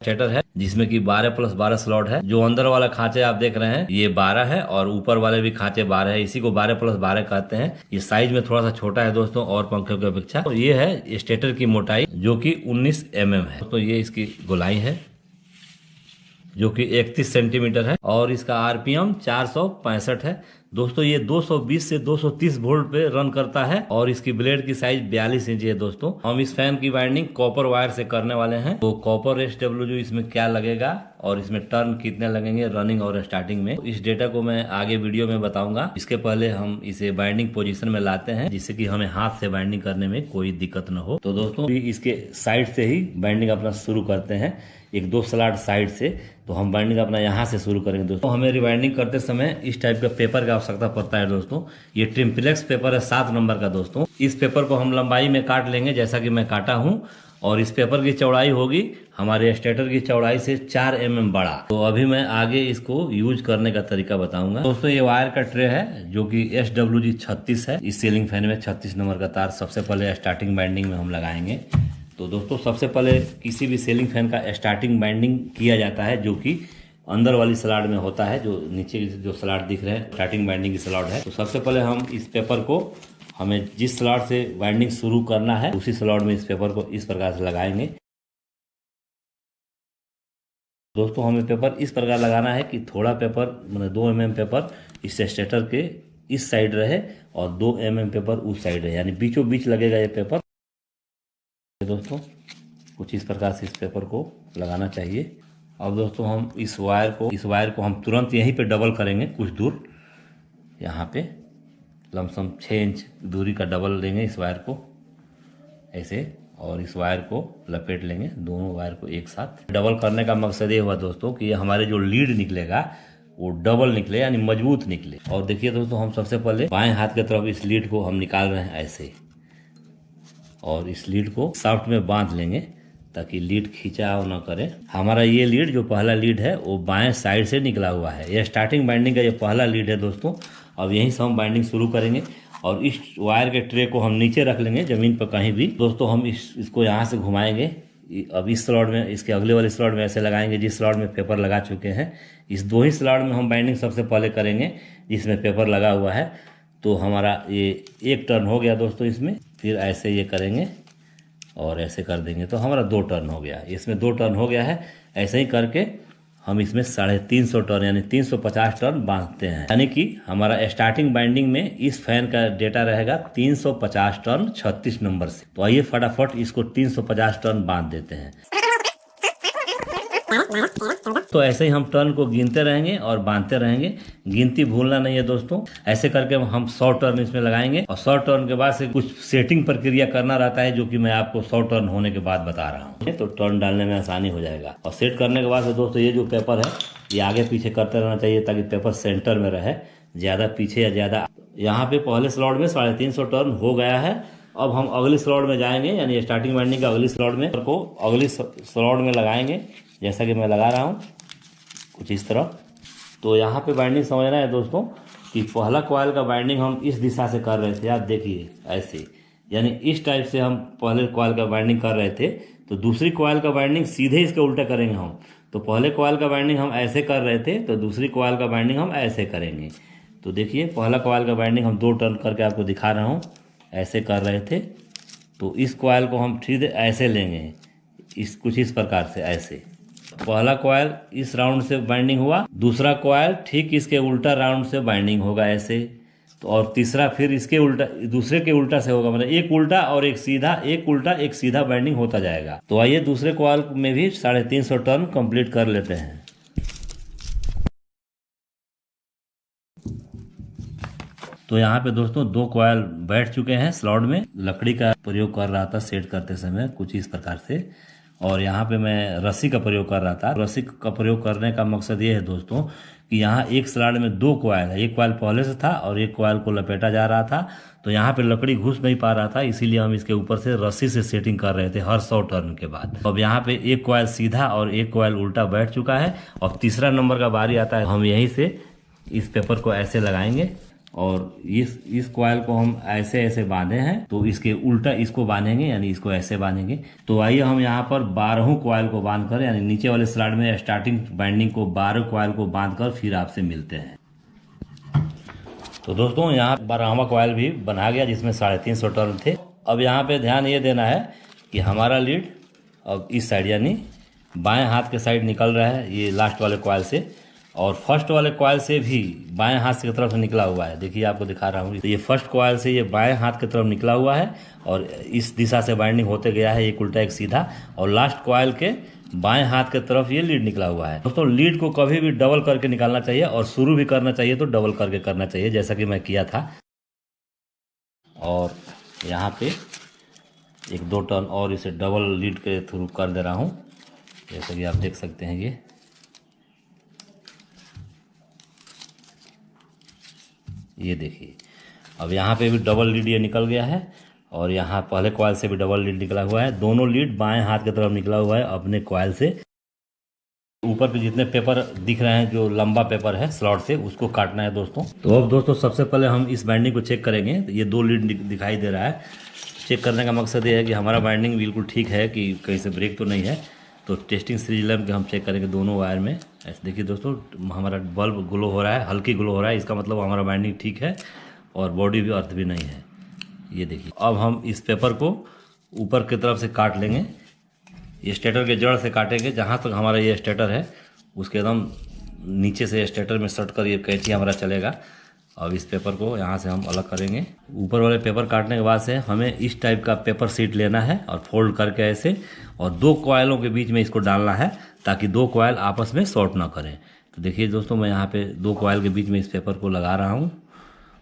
Stator है जिसमें कि 12+12 स्लॉट है। जो अंदर वाला खांचे आप देख रहे हैं ये 12 है और ऊपर वाले भी खांचे 12 है, इसी को 12+12 कहते हैं। ये साइज में थोड़ा सा छोटा है दोस्तों और पंखों की अपेक्षा। तो ये है स्टेटर की मोटाई जो कि 19 mm है। तो ये इसकी गोलाई है जो कि 31 सेंटीमीटर है और इसका आरपीएम 465 है दोस्तों। ये 220 से 230 वोल्ट पे रन करता है और इसकी ब्लेड की साइज 42 इंच है दोस्तों। हम इस फैन की वाइंडिंग कॉपर वायर से करने वाले हैं। तो कॉपर SW इसमें क्या लगेगा और इसमें टर्न कितने लगेंगे रनिंग और स्टार्टिंग में, इस डेटा को मैं आगे वीडियो में बताऊंगा। इसके पहले हम इसे बाइंडिंग पोजीशन में लाते हैं जिससे कि हमें हाथ से बाइंडिंग करने में कोई दिक्कत न हो। तो दोस्तों इसके साइड से ही बाइंडिंग अपना शुरू करते हैं, एक 2 स्लॉट साइड से। तो हम बाइंडिंग अपना यहाँ से शुरू करेंगे दोस्तों। हमें रिबाइंडिंग करते समय इस टाइप का पेपर की आवश्यकता पड़ता है दोस्तों। ये ट्रिम्पलेक्स पेपर है 7 नंबर का दोस्तों। इस पेपर को हम लंबाई में काट लेंगे जैसा कि मैं काटा हूँ और इस पेपर की चौड़ाई होगी हमारे स्टेटर की चौड़ाई से 4 mm बड़ा। तो अभी मैं आगे इसको यूज करने का तरीका बताऊंगा दोस्तों। ये वायर का ट्रे है जो कि SWG 36 है। इस सीलिंग फैन में 36 नंबर का तार सबसे पहले स्टार्टिंग बाइंडिंग में हम लगाएंगे। तो दोस्तों सबसे पहले किसी भी सीलिंग फैन का स्टार्टिंग बाइंडिंग किया जाता है जो कि अंदर वाली स्लॉट में होता है। जो नीचे जो स्लॉट दिख रहे हैं स्टार्टिंग बाइंडिंग की स्लॉट है। तो सबसे पहले हम इस पेपर को, हमें जिस स्लॉट से बाइंडिंग शुरू करना है उसी स्लॉट में इस पेपर को इस प्रकार से लगाएंगे दोस्तों। हमें पेपर इस प्रकार लगाना है कि थोड़ा पेपर मतलब 2 mm पेपर इस स्टेटर के इस साइड रहे और 2 mm पेपर उस साइड रहे, यानी बीचों बीच लगेगा ये पेपर दोस्तों। कुछ इस प्रकार से इस पेपर को लगाना चाहिए। अब दोस्तों हम इस वायर को हम तुरंत यहीं पे डबल करेंगे कुछ दूर, यहाँ पे लमसम 6 इंच दूरी का डबल लेंगे इस वायर को ऐसे और इस वायर को लपेट लेंगे, दोनों वायर को एक साथ। डबल करने का मकसद ये हुआ दोस्तों कि हमारे जो लीड निकलेगा वो डबल निकले यानी मजबूत निकले। और देखिए दोस्तों हम सबसे पहले बाएं हाथ की तरफ इस लीड को हम निकाल रहे हैं ऐसे और इस लीड को शाफ्ट में बांध लेंगे ताकि लीड खिंचाव न करे। हमारा ये लीड जो पहला लीड है वो बाएं साइड से निकला हुआ है। ये स्टार्टिंग बाइंडिंग का ये पहला लीड है दोस्तों। अब यहीं से हम बाइंडिंग शुरू करेंगे और इस वायर के ट्रे को हम नीचे रख लेंगे जमीन पर कहीं भी दोस्तों। हम इसको यहाँ से घुमाएंगे। अब इस स्लॉट में, इसके अगले वाले स्लॉट में ऐसे लगाएंगे जिस स्लॉट में पेपर लगा चुके हैं। इस 2 ही स्लॉट में हम बाइंडिंग सबसे पहले करेंगे जिसमें पेपर लगा हुआ है। तो हमारा ये एक टर्न हो गया दोस्तों इसमें। फिर ऐसे ये करेंगे और ऐसे कर देंगे तो हमारा 2 टर्न हो गया। इसमें 2 टर्न हो गया है। ऐसे ही करके हम इसमें 350 टर्न यानी 350 टर्न बांधते हैं, यानी कि हमारा स्टार्टिंग बाइंडिंग में इस फैन का डेटा रहेगा 350 टर्न 36 नंबर से। तो आइए फटाफट इसको 350 टर्न बांध देते हैं। तो ऐसे ही हम टर्न को गिनते रहेंगे और बांधते रहेंगे, गिनती भूलना नहीं है दोस्तों। ऐसे करके हम 100 टर्न इसमें लगाएंगे और 100 टर्न के बाद से कुछ सेटिंग प्रक्रिया करना रहता है जो कि मैं आपको 100 टर्न होने के बाद बता रहा हूँ। तो टर्न डालने में आसानी हो जाएगा। और सेट करने के बाद से दोस्तों ये जो पेपर है ये आगे पीछे करते रहना चाहिए ताकि पेपर सेंटर में रहे, ज्यादा पीछे या ज्यादा। यहाँ पे पहले स्लॉट में 350 टर्न हो गया है। अब हम अगली स्लॉट में जाएंगे यानी स्टार्टिंग बाइंडिंग का अगली स्लॉट में को अगली स्लॉट में लगाएंगे जैसा कि मैं लगा रहा हूँ कुछ इस तरह। तो यहाँ पे बाइंडिंग समझना है दोस्तों कि पहला कॉइल का बाइंडिंग हम इस दिशा से कर रहे थे, आप देखिए ऐसे, यानी इस टाइप से हम पहले कॉइल का बाइंडिंग कर रहे थे। तो दूसरी कॉइल का बाइंडिंग सीधे इसके उल्टा करेंगे हम। तो पहले कॉइल का बाइंडिंग हम ऐसे कर रहे थे तो दूसरी कॉइल का बाइंडिंग हम ऐसे करेंगे। तो देखिए पहला कॉइल का बाइंडिंग हम 2 टर्न करके आपको दिखा रहा हूँ, ऐसे कर रहे थे। तो इस कॉइल को हम सीधे ऐसे लेंगे, इस कुछ इस प्रकार से ऐसे। पहला कॉइल इस राउंड से बाइंडिंग हुआ, दूसरा कॉइल ठीक इसके उल्टा राउंड से बाइंडिंग होगा ऐसे। तो और तीसरा फिर इसके उल्टा, दूसरे के उल्टा से होगा, मतलब एक उल्टा और एक सीधा, एक उल्टा एक सीधा बाइंडिंग होता जाएगा। तो आइए दूसरे कॉइल में भी 350 टर्न कंप्लीट कर लेते हैं। तो यहाँ पे दोस्तों 2 कॉइल बैठ चुके हैं स्लॉट में। लकड़ी का प्रयोग कर रहा था सेट करते समय कुछ इस प्रकार से, और यहाँ पे मैं रस्सी का प्रयोग कर रहा था। रस्सी का प्रयोग करने का मकसद ये है दोस्तों कि यहाँ एक स्लॉट में 2 कॉइल है, एक कॉइल पहले से था और एक कॉइल को लपेटा जा रहा था। तो यहाँ पे लकड़ी घुस नहीं पा रहा था, इसीलिए हम इसके ऊपर से रस्सी से सेटिंग कर रहे थे हर 100 टर्न के बाद। अब यहाँ पे एक कॉइल सीधा और एक कॉइल उल्टा बैठ चुका है और तीसरा नंबर का बारी आता है। हम यहीं से इस पेपर को ऐसे लगाएंगे और इस कॉइल को हम ऐसे ऐसे बांधे हैं, तो इसके उल्टा इसको बांधेंगे, यानी इसको ऐसे बांधेंगे। तो आइए हम यहाँ पर 12 कॉइल को बांध कर, यानी नीचे वाले स्लाइड में स्टार्टिंग बाइंडिंग को 12 कॉइल को बांध कर फिर आपसे मिलते हैं। तो दोस्तों यहाँ 12वां कॉइल भी बना गया, जिसमें 350 टर्न थे। अब यहाँ पे ध्यान ये देना है कि हमारा लीड अब इस साइड यानी बाएं हाथ के साइड निकल रहा है, ये लास्ट वाले कॉइल से, और फर्स्ट वाले कॉइल से भी बाएं हाथ की तरफ से निकला हुआ है। देखिए आपको दिखा रहा हूँ, तो ये फर्स्ट कॉइल से ये बाएं हाथ की तरफ निकला हुआ है और इस दिशा से बाइंडिंग होते गया है, एक उल्टा एक सीधा, और लास्ट कॉइल के बाएं हाथ की तरफ ये लीड निकला हुआ है। दोस्तों लीड को कभी भी डबल करके निकालना चाहिए, और शुरू भी करना चाहिए तो डबल करके करना चाहिए, जैसा कि मैं किया था। और यहाँ पे 1-2 टर्न और इसे डबल लीड के थ्रू कर दे रहा हूँ, जैसा कि आप देख सकते हैं। ये देखिए अब यहाँ पे भी डबल लीड ये निकल गया है, और यहाँ पहले कॉइल से भी डबल लीड निकला हुआ है। दोनों लीड बाएं हाथ की तरफ निकला हुआ है अपने कॉइल से। ऊपर पे जितने पेपर दिख रहे हैं, जो लंबा पेपर है स्लॉट से, उसको काटना है दोस्तों। तो अब दोस्तों सबसे पहले हम इस बाइंडिंग को चेक करेंगे। तो ये 2 लीड दिखाई दे रहा है। चेक करने का मकसद ये है कि हमारा बाइंडिंग बिल्कुल ठीक है, कि कहीं से ब्रेक तो नहीं है। तो टेस्टिंग सीरीज लैंप के हम चेक करेंगे दोनों वायर में। ऐसे देखिए दोस्तों, हमारा बल्ब ग्लो हो रहा है, हल्की ग्लो हो रहा है, इसका मतलब हमारा बाइंडिंग ठीक है और बॉडी भी अर्थ भी नहीं है। ये देखिए अब हम इस पेपर को ऊपर की तरफ से काट लेंगे, ये स्टेटर के जड़ से काटेंगे। जहाँ तक हमारा ये स्टेटर है उसके एकदम नीचे से स्टेटर में सट कर ये कैंची हमारा चलेगा। अब इस पेपर को यहाँ से हम अलग करेंगे। ऊपर वाले पेपर काटने के बाद से हमें इस टाइप का पेपर सीट लेना है और फोल्ड करके ऐसे, और 2 कॉइलों के बीच में इसको डालना है, ताकि 2 कॉइल आपस में शॉर्ट ना करें। तो देखिए दोस्तों, मैं यहाँ पे 2 कॉइल के बीच में इस पेपर को लगा रहा हूँ,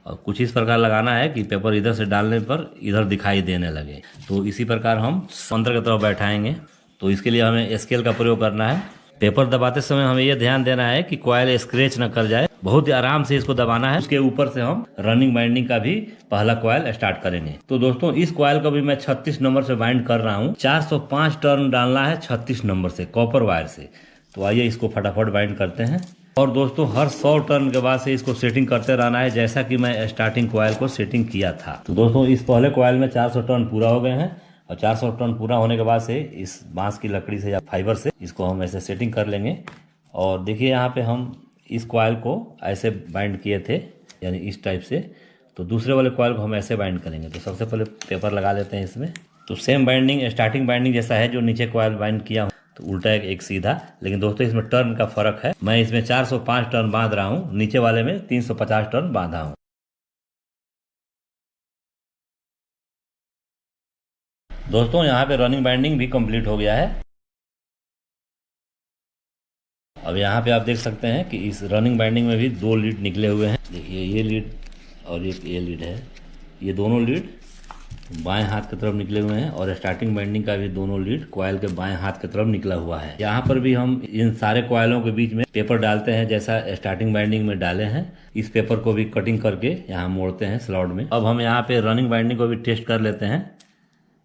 और कुछ इस प्रकार लगाना है कि पेपर इधर से डालने पर इधर दिखाई देने लगे। तो इसी प्रकार हम अंदर की तरफ बैठाएंगे। तो इसके लिए हमें स्केल का प्रयोग करना है। पेपर दबाते समय हमें यह ध्यान देना है कि कॉइल स्क्रैच न कर जाए, बहुत ही आराम से इसको दबाना है। उसके ऊपर से हम रनिंग बाइंडिंग का भी पहला कॉइल स्टार्ट करेंगे। तो दोस्तों इस कॉइल को भी मैं 36 नंबर से बाइंड कर रहा हूँ। 405 टर्न डालना है 36 नंबर से कॉपर वायर से। तो आइए इसको फटाफट बाइंड करते हैं। और दोस्तों हर 100 टर्न के बाद से इसको सेटिंग करते रहना है, जैसा कि मैं स्टार्टिंग कॉइल को सेटिंग किया था। तो दोस्तों इस पहले कॉइल में 400 टर्न पूरा हो गए हैं, और 400 टर्न पूरा होने के बाद से इस बांस की लकड़ी से या फाइबर से इसको हम ऐसे सेटिंग कर लेंगे। और देखिए यहाँ पे हम इस कॉइल को ऐसे बाइंड किए थे, यानी इस टाइप से। तो दूसरे वाले कॉइल को हम ऐसे बाइंड करेंगे। तो सबसे पहले पेपर लगा लेते हैं इसमें। तो सेम बाइंडिंग स्टार्टिंग बाइंडिंग जैसा है, जो नीचे कॉइल बाइंड किया हूँ, तो उल्टा एक सीधा। लेकिन दोस्तों इसमें टर्न का फर्क है। मैं इसमें 405 टर्न बांध रहा हूँ, नीचे वाले में 350 टर्न बांधा हूँ। दोस्तों यहाँ पे रनिंग बाइंडिंग भी कंप्लीट हो गया है। अब यहाँ पे आप देख सकते हैं कि इस रनिंग बाइंडिंग में भी 2 लीड निकले हुए हैं। देखिए ये लीड और एक ये लीड है, ये दोनों लीड बाएं हाथ की तरफ निकले हुए हैं, और स्टार्टिंग बाइंडिंग का भी दोनों लीड कॉइल के बाएं हाथ की तरफ निकला हुआ है। यहाँ पर भी हम इन सारे कॉइलों के बीच में पेपर डालते हैं, जैसा स्टार्टिंग बाइंडिंग में डाले हैं। इस पेपर को भी कटिंग करके यहाँ मोड़ते हैं स्लॉट में। अब हम यहाँ पे रनिंग बाइंडिंग को भी टेस्ट कर लेते हैं।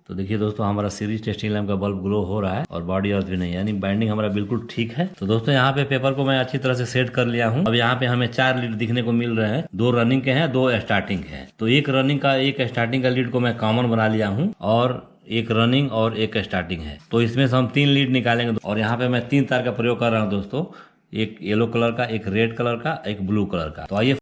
तो देखिए दोस्तों, हमारा सीरीज टेस्टिंग लैंप का बल्ब ग्लो हो रहा है और बॉडी अर्थ भी नहीं, यानी बाइंडिंग हमारा बिल्कुल ठीक है। तो दोस्तों यहाँ पे पेपर को मैं अच्छी तरह से सेट कर लिया हूँ। अब यहाँ पे हमें 4 लीड दिखने को मिल रहे हैं, 2 रनिंग के हैं, 2 स्टार्टिंग है। तो एक रनिंग का एक स्टार्टिंग का लीड को मैं कॉमन बना लिया हूँ, और एक रनिंग और एक स्टार्टिंग है। तो इसमें से हम 3 लीड निकालेंगे। और यहाँ पे मैं 3 तार का प्रयोग कर रहा हूँ दोस्तों, एक येलो कलर का, एक रेड कलर का, एक ब्लू कलर का। तो आइए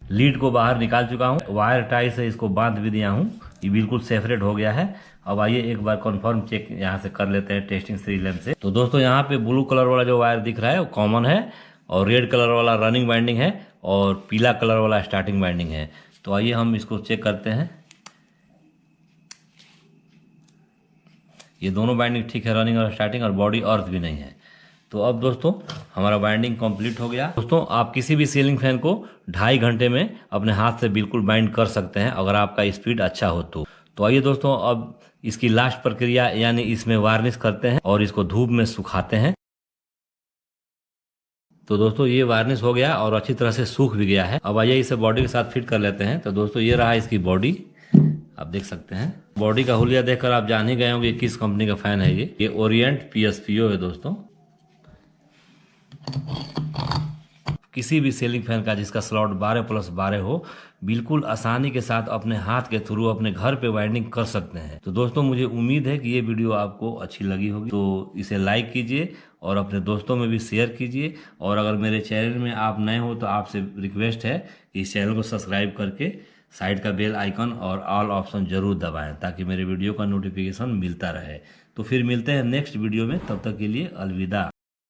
लीड को बाहर निकाल चुका हूँ, वायर टाई से इसको बांध भी दिया हूँ, ये बिल्कुल सेपरेट हो गया है। अब आइए एक बार कंफर्म चेक यहाँ से कर लेते हैं टेस्टिंग सीरीज लैंप से। तो दोस्तों यहाँ पे ब्लू कलर वाला जो वायर दिख रहा है वो कॉमन है, और रेड कलर वाला रनिंग बाइंडिंग है, और पीला कलर वाला स्टार्टिंग बाइंडिंग है। तो आइए हम इसको चेक करते हैं। ये दोनों बाइंडिंग ठीक है, रनिंग और स्टार्टिंग, और बॉडी अर्थ भी नहीं है। तो अब दोस्तों हमारा बाइंडिंग कंप्लीट हो गया। दोस्तों आप किसी भी सीलिंग फैन को 2.5 घंटे में अपने हाथ से बिल्कुल बाइंड कर सकते हैं, अगर आपका स्पीड अच्छा हो तो आइए दोस्तों अब इसकी लास्ट प्रक्रिया, यानी इसमें वार्निश करते हैं और इसको धूप में सुखाते हैं। तो दोस्तों ये वार्निश हो गया और अच्छी तरह से सूख भी गया है। अब आइए इसे बॉडी के साथ फिट कर लेते हैं। तो दोस्तों ये रहा इसकी बॉडी, आप देख सकते हैं। बॉडी का हुलिया देखकर आप जान ही गए होंगे किस कंपनी का फैन है। ये ओरिएंट PSPO है दोस्तों। किसी भी सीलिंग फैन का जिसका स्लॉट 12+12 हो, बिल्कुल आसानी के साथ अपने हाथ के थ्रू अपने घर पे वाइंडिंग कर सकते हैं। तो दोस्तों मुझे उम्मीद है कि ये वीडियो आपको अच्छी लगी होगी, तो इसे लाइक कीजिए और अपने दोस्तों में भी शेयर कीजिए। और अगर मेरे चैनल में आप नए हो तो आपसे रिक्वेस्ट है कि इस चैनल को सब्सक्राइब करके साइड का बेल आइकन और ऑल ऑप्शन जरूर दबाएं, ताकि मेरे वीडियो का नोटिफिकेशन मिलता रहे। तो फिर मिलते हैं नेक्स्ट वीडियो में, तब तक के लिए अलविदा।